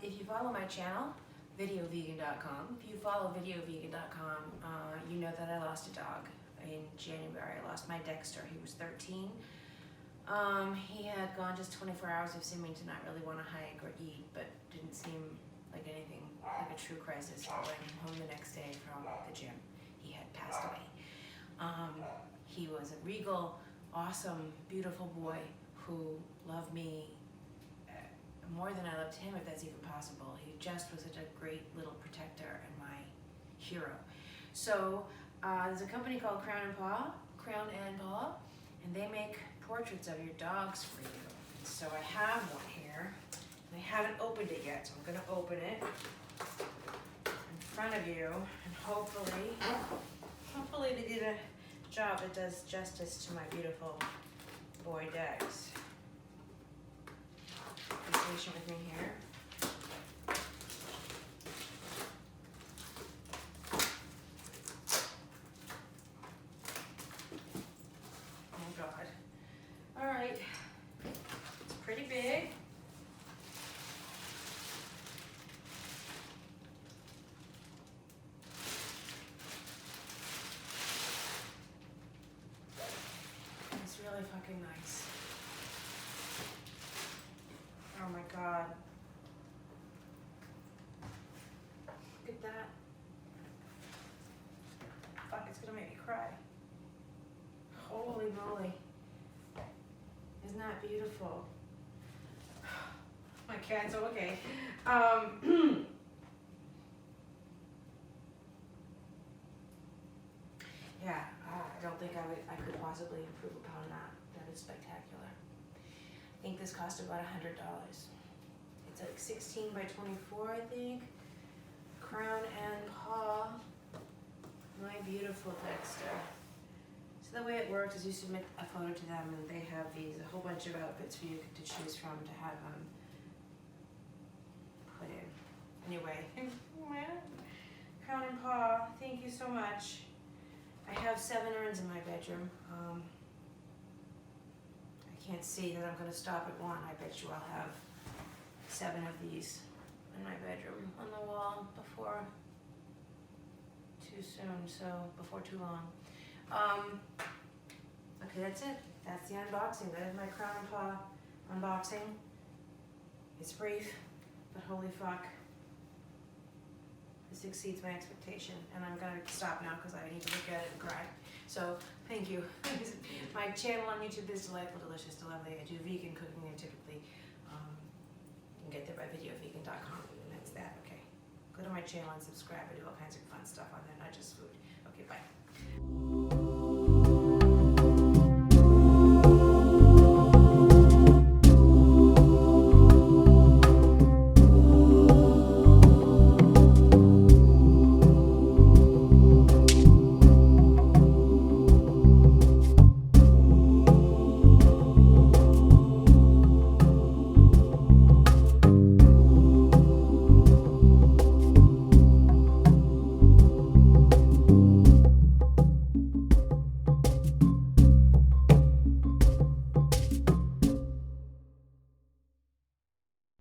If you follow my channel, videovegan.com, if you follow videovegan.com, you know that I lost a dog in January. I lost my Dexter. He was 13. He had gone just 24 hours of seeming to not really want to hike or eat, but didn't seem like anything like a true crisis. I went home the next day from the gym. He had passed away. He was a regal, awesome, beautiful boy who loved me more than I loved him, if that's even possible. He just was such a great little protector and my hero. So there's a company called Crown Paw, and they make portraits of your dogs for you. So I have one here, and I haven't opened it yet, so I'm going to open it in front of you, and hopefully they did a job that does justice to my beautiful boy Dex. Be patient with me here. Oh God. All right. It's pretty big. It's really fucking nice. Oh my God. Look at that. Fuck, it's gonna make me cry. Holy moly. Isn't that beautiful? My cat's okay. Yeah, I don't think I could possibly improve upon that. That is spectacular. I think this cost about $100. It's like 16 by 24, I think. Crown and Paw. My beautiful Dexter. So the way it works is you submit a photo to them, and they have a whole bunch of outfits for you to choose from to have them put in. Anyway, Crown and Paw, thank you so much. I have 7 urns in my bedroom. I can't see that I'm going to stop at one. I bet you I'll have 7 of these in my bedroom on the wall before too long. Okay, that's it. That's the unboxing. That is my Crown and Paw unboxing. It's brief, but holy fuck. This exceeds my expectation, and I'm gonna stop now because I need to look at it and cry. So, thank you. My channel on YouTube is Delightful, Delicious, Delovely. I do vegan cooking, and typically you can get there by videovegan.com, and that's that, okay? Go to my channel and subscribe. I do all kinds of fun stuff on there, not just food. Okay, bye.